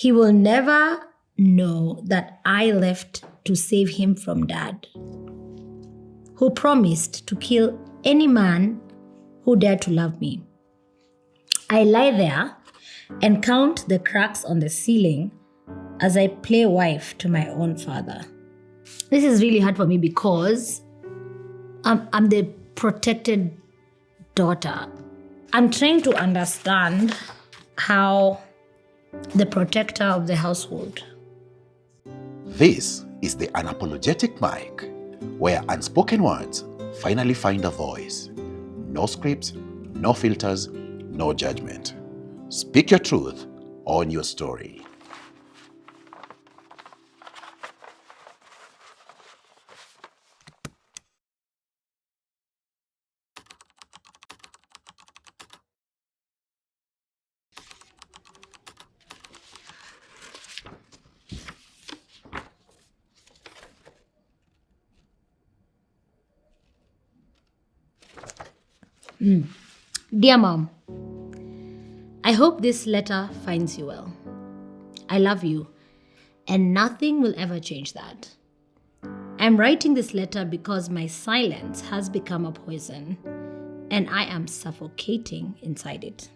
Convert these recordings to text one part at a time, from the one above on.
He will never know that I left to save him from Dad, who promised to kill any man who dared to love me. I lie there and count the cracks on the ceiling as I play wife to my own father. This is really hard for me because I'm the protected daughter. I'm trying to understand how the protector of the household. This is the Unapologetic Mic, where unspoken words finally find a voice. No scripts, no filters, no judgment. Speak your truth, own your story. Dear Mom, I hope this letter finds you well. I love you, and nothing will ever change that. I'm writing this letter because my silence has become a poison, and I am suffocating inside it.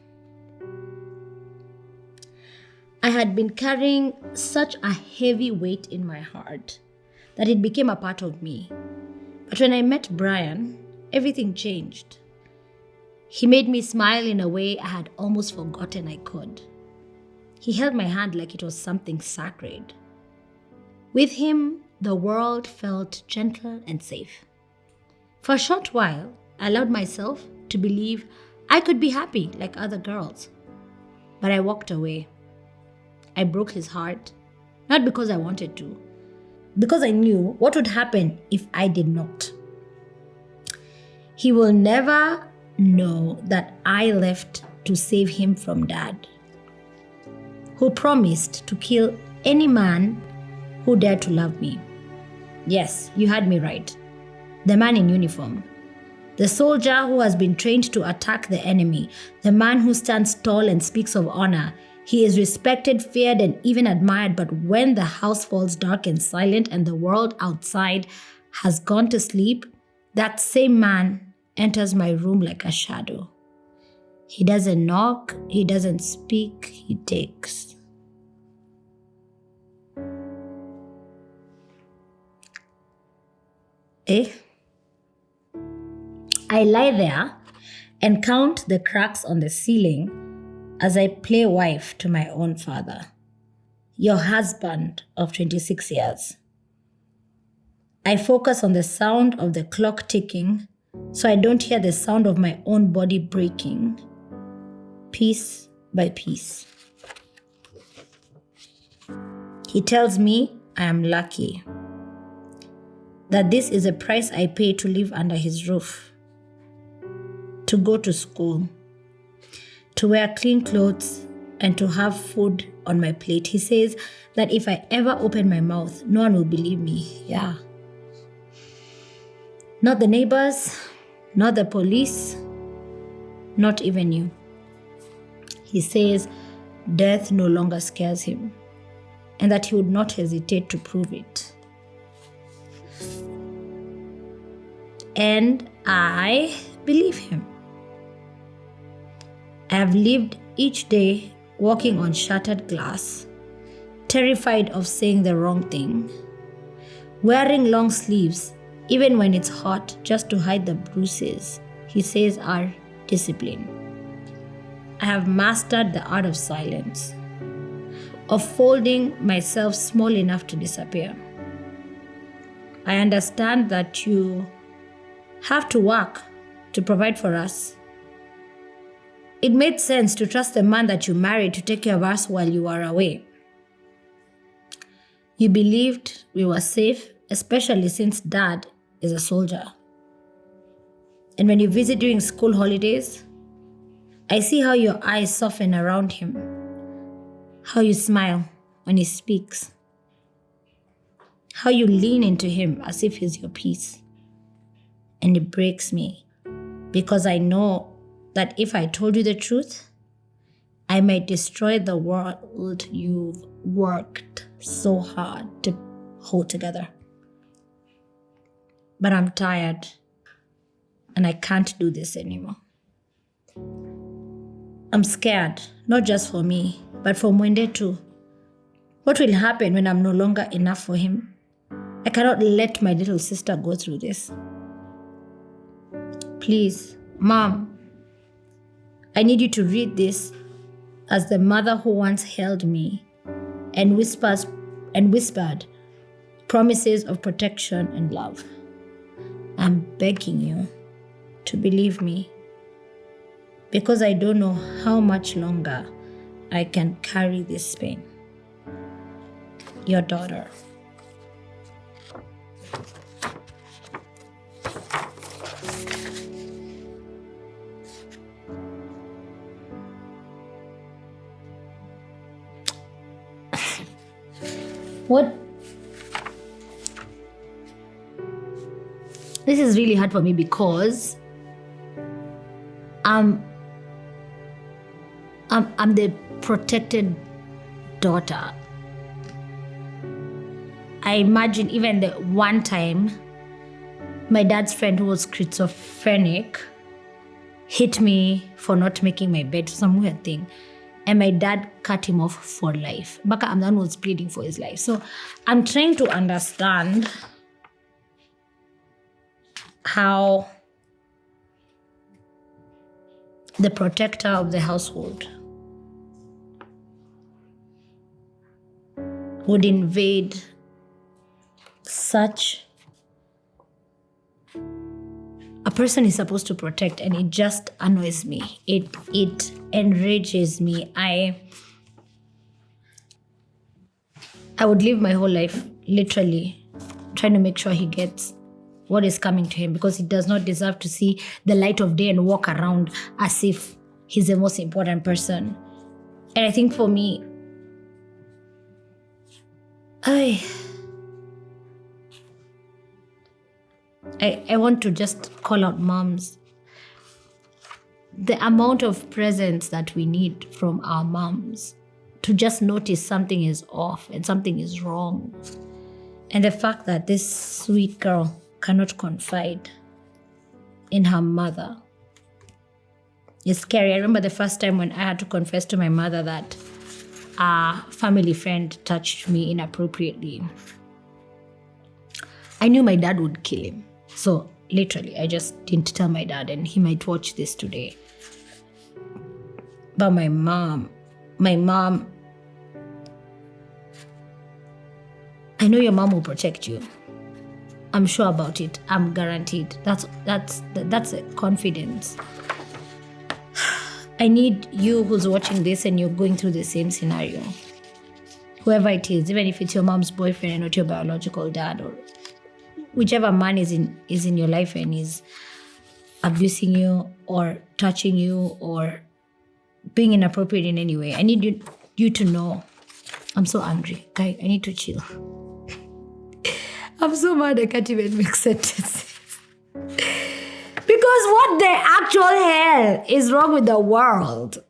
I had been carrying such a heavy weight in my heart that it became a part of me. But when I met Brian, everything changed. He made me smile in a way I had almost forgotten I could. He held my hand like it was something sacred. With him, the world felt gentle and safe. For a short while, I allowed myself to believe I could be happy like other girls. But I walked away. I broke his heart, not because I wanted to, because I knew what would happen if I did not. He will never know that I left to save him from Dad, who promised to kill any man who dared to love me. Yes, you had me right. The man in uniform. The soldier who has been trained to attack the enemy. The man who stands tall and speaks of honor. He is respected, feared, and even admired, but when the house falls dark and silent and the world outside has gone to sleep, that same man enters my room like a shadow. He doesn't knock, he doesn't speak, he takes. I lie there and count the cracks on the ceiling as I play wife to my own father, your husband of 26 years. I focus on the sound of the clock ticking so I don't hear the sound of my own body breaking, piece by piece. He tells me I am lucky, that this is a price I pay to live under his roof, to go to school, to wear clean clothes, and to have food on my plate. He says that if I ever open my mouth, no one will believe me. Yeah. Not the neighbors, not the police, not even you. He says death no longer scares him and that he would not hesitate to prove it. And I believe him. I have lived each day walking on shattered glass, terrified of saying the wrong thing, wearing long sleeves even when it's hot just to hide the bruises he says are discipline. I have mastered the art of silence, of folding myself small enough to disappear. I understand that you have to work to provide for us. It made sense to trust the man that you married to take care of us while you were away. You believed we were safe, especially since Dad is a soldier. And when you visit during school holidays, I see how your eyes soften around him, how you smile when he speaks, how you lean into him as if he's your peace. And it breaks me because I know that if I told you the truth, I might destroy the world you've worked so hard to hold together. But I'm tired and I can't do this anymore. I'm scared, not just for me, but for Mwende too. What will happen when I'm no longer enough for him? I cannot let my little sister go through this. Please, Mom, I need you to read this as the mother who once held me and whispered promises of protection and love. I'm begging you to believe me, because I don't know how much longer I can carry this pain. Your daughter. What? This is really hard for me because I'm the protected daughter. I imagine even the one time my dad's friend who was schizophrenic hit me for not making my bed, some weird thing. And my dad cut him off for life. Baka Amdan was pleading for his life. So I'm trying to understand how the protector of the household would invade such a person is supposed to protect, and it just annoys me. It enrages me. I would live my whole life literally trying to make sure he gets what is coming to him, because he does not deserve to see the light of day and walk around as if he's the most important person. And I think for me, I want to just call out moms. The amount of presence that we need from our moms to just notice something is off and something is wrong. And the fact that this sweet girl cannot confide in her mother is scary. I remember the first time when I had to confess to my mother that a family friend touched me inappropriately. I knew my dad would kill him. So literally, I just didn't tell my dad, and he might watch this today. But my mom, I know your mom will protect you. I'm sure about it. I'm guaranteed. That's a confidence. I need you who's watching this and you're going through the same scenario. Whoever it is, even if it's your mom's boyfriend and not your biological dad, or whichever man is in your life and is abusing you or touching you or being inappropriate in any way, I need you to know. I'm so angry. Okay, I need to chill. I'm so mad I can't even make sentences. Because what the actual hell is wrong with the world?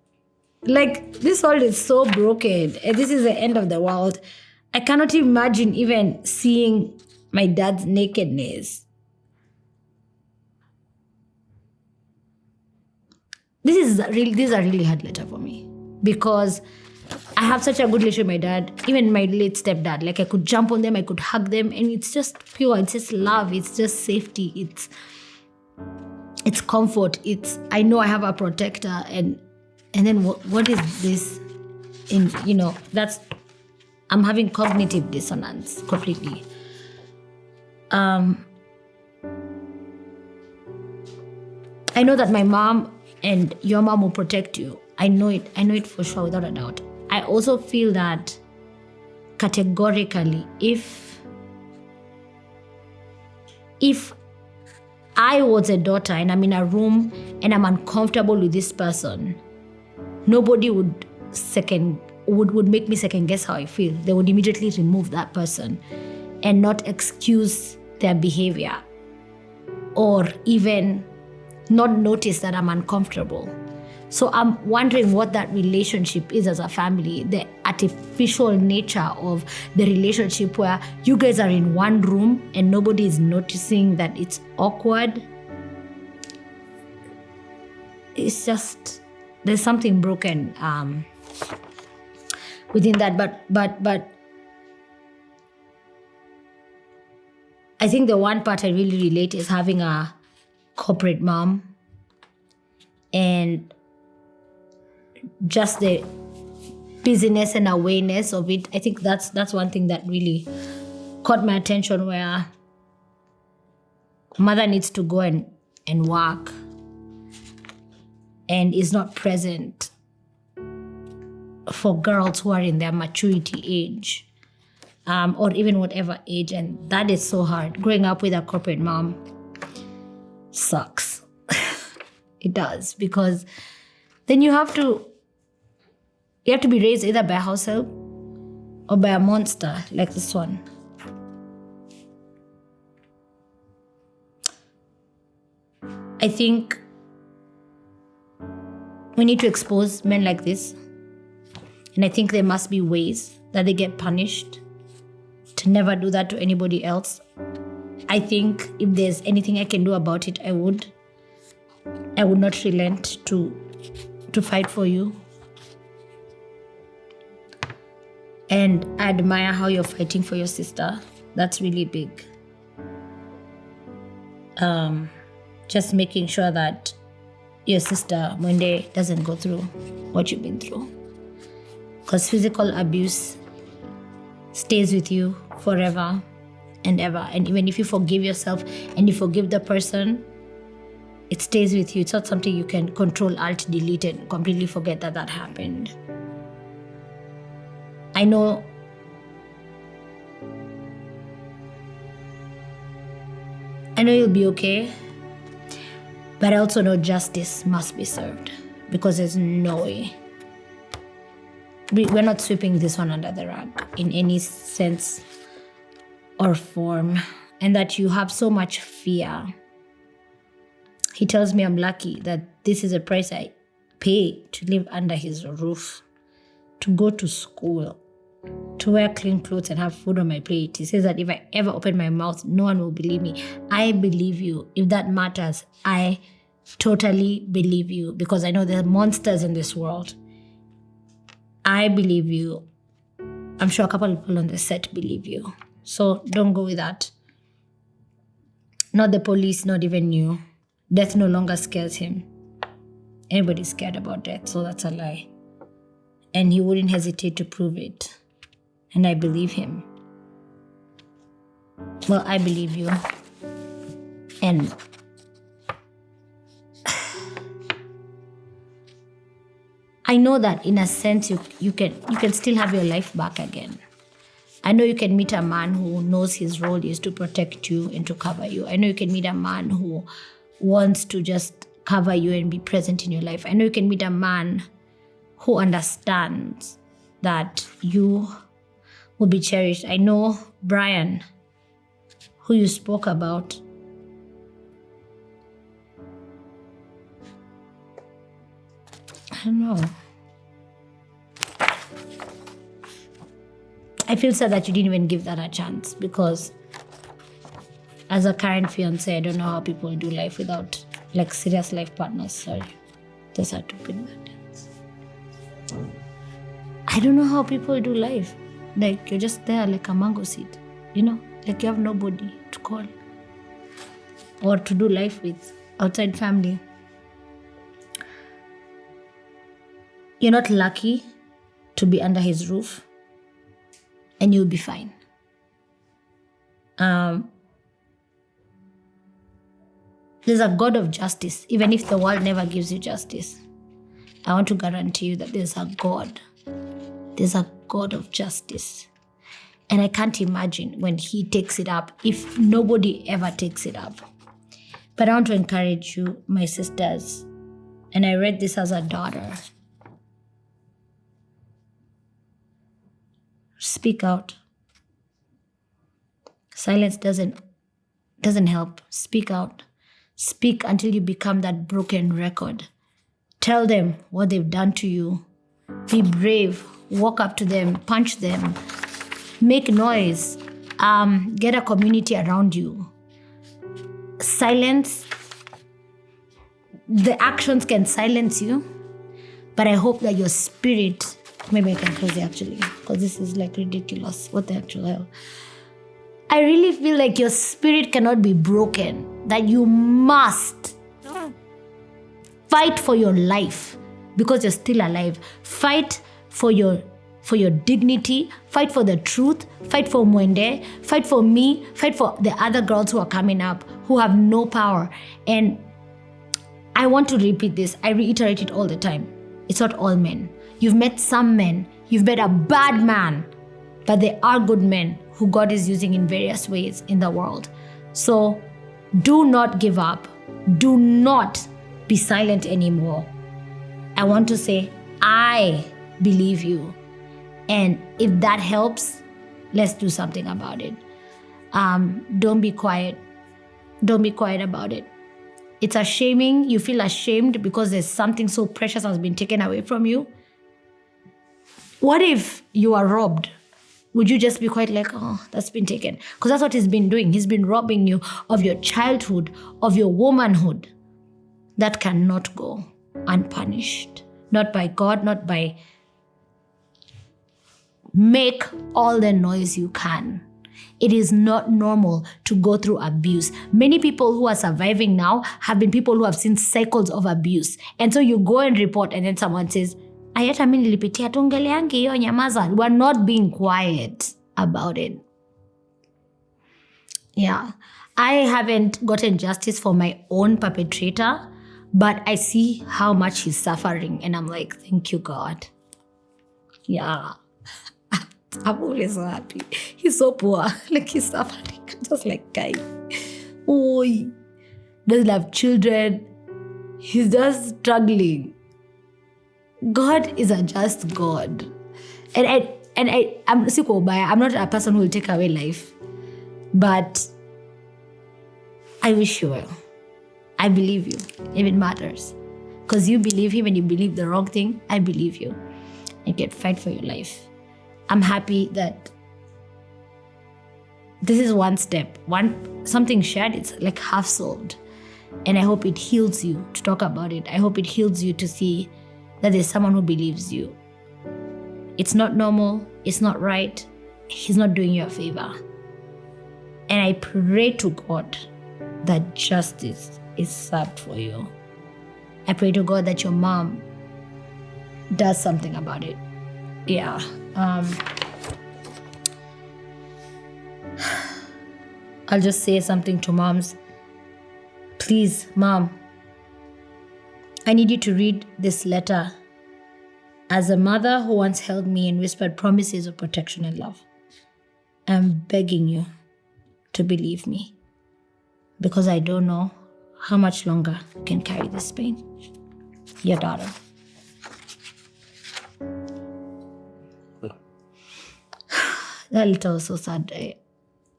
Like, this world is so broken and this is the end of the world. I cannot imagine even seeing my dad's nakedness. This is a really hard letter for me, because I have such a good relationship with my dad, even my late stepdad. Like, I could jump on them, I could hug them, and it's just pure, it's just love, it's just safety, it's comfort, I know I have a protector, and then what is this? I'm having cognitive dissonance completely. I know that my mom and your mom will protect you. I know it for sure, without a doubt. I also feel that categorically, if I was a daughter and I'm in a room and I'm uncomfortable with this person, nobody would make me second guess how I feel. They would immediately remove that person and not excuse their behavior or even not notice that I'm uncomfortable. So I'm wondering what that relationship is as a family, the artificial nature of the relationship where you guys are in one room and nobody is noticing that it's awkward. It's just, there's something broken within that. But I think the one part I really relate is having a corporate mom and just the busyness and awareness of it. I think that's one thing that really caught my attention, where mother needs to go and work and is not present for girls who are in their maturity age, or even whatever age. And that is so hard. Growing up with a corporate mom sucks. It does, because then you have to be raised either by a house help or by a monster like this one. I think we need to expose men like this. And I think there must be ways that they get punished to never do that to anybody else. I think if there's anything I can do about it, I would. I would not relent to fight for you. And I admire how you're fighting for your sister. That's really big. Just making sure that your sister one day doesn't go through what you've been through. Because physical abuse stays with you forever and ever. And even if you forgive yourself and you forgive the person, it stays with you. It's not something you can control, alt, delete, and completely forget that happened. I know you'll be okay, but I also know justice must be served, because there's no way. We're not sweeping this one under the rug in any sense or form, and that you have so much fear. He tells me I'm lucky that this is a price I pay to live under his roof, to go to school, to wear clean clothes and have food on my plate. He says that if I ever open my mouth, no one will believe me. I believe you. If that matters, I totally believe you, because I know there are monsters in this world. I believe you. I'm sure a couple of people on the set believe you. So don't go with that. Not the police, not even you. Death no longer scares him. Everybody's scared about death, so that's a lie. And he wouldn't hesitate to prove it. And I believe him. Well, I believe you. And I know that in a sense you can still have your life back again. I know you can meet a man who knows his role is to protect you and to cover you. I know you can meet a man who wants to just cover you and be present in your life. I know you can meet a man who understands that you will be cherished. I know Brian, who you spoke about, I don't know. I feel sad that you didn't even give that a chance, because as a current fiance, I don't know how people do life without serious life partners. Sorry, those are two big buttons. I don't know how people do life. You're just there like a mango seed, you have nobody to call or to do life with outside family. You're not lucky to be under his roof, and you'll be fine. There's a God of justice, even if the world never gives you justice. I want to guarantee you that there's a God. There's a God of justice. And I can't imagine when he takes it up, if nobody ever takes it up. But I want to encourage you, my sisters, and I read this as a daughter. Speak out. Silence doesn't help. Speak out. Speak until you become that broken record, Tell them what they've done to you. Be brave. Walk up to them. Punch them. Make noise. Get a community around you. Silence. The actions can silence you, but I hope that your spirit, maybe I can close it actually, because this is like ridiculous. What the actual hell? I really feel like your spirit cannot be broken, that you must fight for your life because you're still alive. Fight for your dignity, fight for the truth, fight for Mwende, fight for me, fight for the other girls who are coming up, who have no power. And I want to repeat this. I reiterate it all the time. It's not all men. You've met some men. You've met a bad man. But there are good men who God is using in various ways in the world. So do not give up. Do not be silent anymore. I want to say, I believe you. And if that helps, let's do something about it. Don't be quiet. Don't be quiet about it. It's shaming. You feel ashamed because there's something so precious has been taken away from you. What if you are robbed? Would you just be quite like, oh, that's been taken? Because that's what he's been doing. He's been robbing you of your childhood, of your womanhood. That cannot go unpunished. Not by God, not by... Make all the noise you can. It is not normal to go through abuse. Many people who are surviving now have been people who have seen cycles of abuse. And so you go and report and then someone says, ayata mimi nilipitia tungeleangi hiyo nyamaza. We're not being quiet about it. Yeah. I haven't gotten justice for my own perpetrator, but I see how much he's suffering. And I'm like, thank you, God. Yeah. I'm always so happy. He's so poor. Like he's suffering. Just like guy. Oh, he doesn't have children. He's just struggling. God is a just God. I'm not a person who will take away life. But I wish you well. I believe you, if it matters. Because you believe him and you believe the wrong thing, I believe you. You can fight for your life. I'm happy that this is one step. Something shared, it's like half solved. And I hope it heals you to talk about it. I hope it heals you to see that there's someone who believes you. It's not normal. It's not right. He's not doing you a favor. And I pray to God that justice is served for you. I pray to God that your mom does something about it. Yeah. I'll just say something to moms. Please, Mom, I need you to read this letter as a mother who once held me and whispered promises of protection and love. I'm begging you to believe me because I don't know how much longer I can carry this pain. Your daughter. That letter was so sad.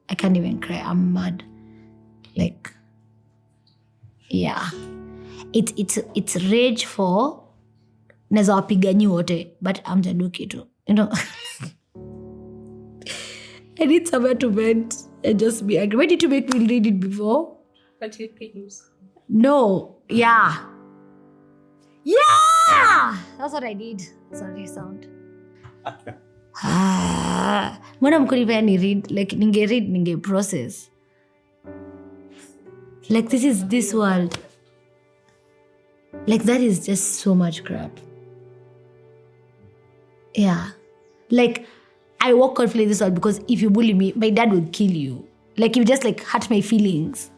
I can't even cry. I'm mad. Like, yeah. It's rage for naeza wapiga nyi wote, but amjadu kitu. You know? I need somewhere to vent and just be angry. Why did you make me read it before? But it pains. No. Yeah. Yeah! That's what I need. Sorry, sound. Mbona mkunipea ni read? Like, ninge process. Like, this is this world. Like, that is just so much crap. Yeah. Like, I walk confidently in this world because if you bully me, my dad will kill you. Like, you just, like, hurt my feelings.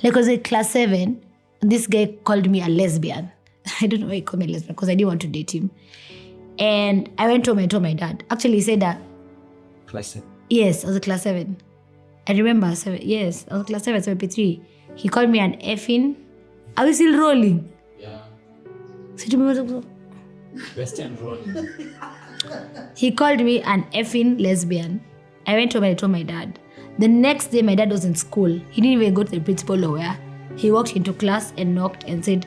Like, I was in class 7, and this guy called me a lesbian. I don't know why he called me a lesbian, because I didn't want to date him. And I went home and told my dad. Actually, he said that. Class 7? Yes, I was in class 7. I remember, 7. Yes, I was in class 7, 73. He called me an effing. Are we still rolling? Yeah. Western rolling. He called me an effing lesbian. I went home and I told my dad. The next day, my dad was in school. He didn't even go to the principal or where. He walked into class and knocked and said,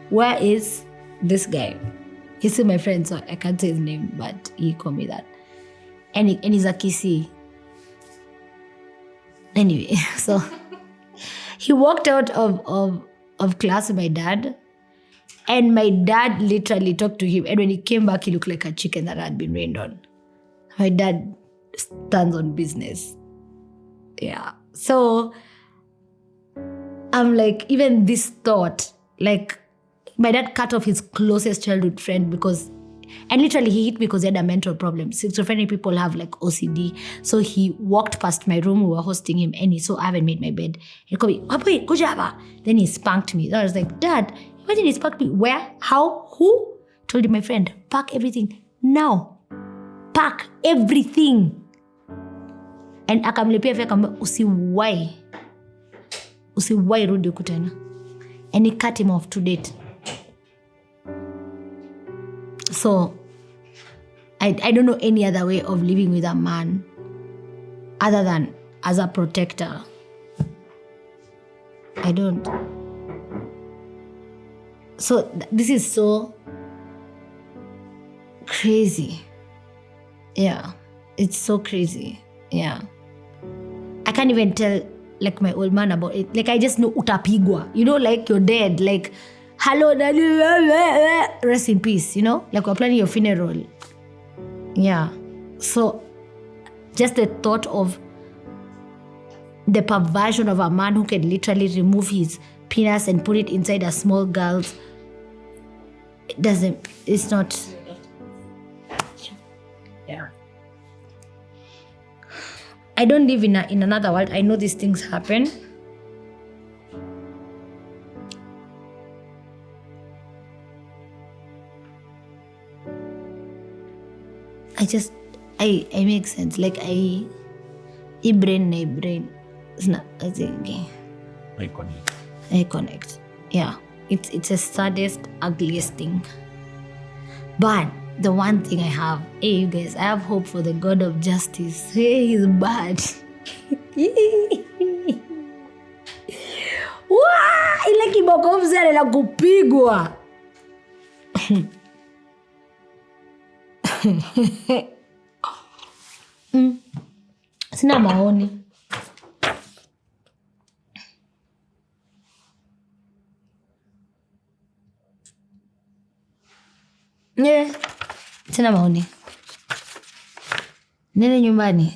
"Where is this guy, he's still my friend, so I can't say his name, but he called me that. And he's a kissy. Anyway, so he walked out of class with my dad, and my dad literally talked to him, and when he came back, he looked like a chicken that had been rained on. My dad stands on business. Yeah. So I'm like, even this thought, like, my dad cut off his closest childhood friend because, and literally he hit me because he had a mental problem. Schizophrenic people have like OCD. So he walked past my room, we were hosting him, and he saw I haven't made my bed. He called me, "Apoy, kujaba." Then he spanked me. So I was like, "Dad, imagine he spanked me. Where? How? Who?" Told him, "My friend, pack everything now. Pack everything." And akamlipia fia akamwambia, usiwai rudi huku tena. And he cut him off to date. So I don't know any other way of living with a man other than as a protector. I don't. So this is so crazy. Yeah. It's so crazy. Yeah. I can't even tell like my old man about it. Like I just know utapigwa. You know, like you're dead. Like, hello, daddy, rest in peace, you know? Like we're planning your funeral. Yeah. So just the thought of the perversion of a man who can literally remove his penis and put it inside a small girl's, it's not. Yeah. I don't live in another world. I know these things happen. I make sense. Like I brain. It's not I connect. Yeah. It's the saddest, ugliest thing. But the one thing I have, hey you guys, I have hope for the God of justice. Hey, he's bad. Ile kiboko mzee la kupigwa. Sina maoni. Sina maoni. Nene nyumbani.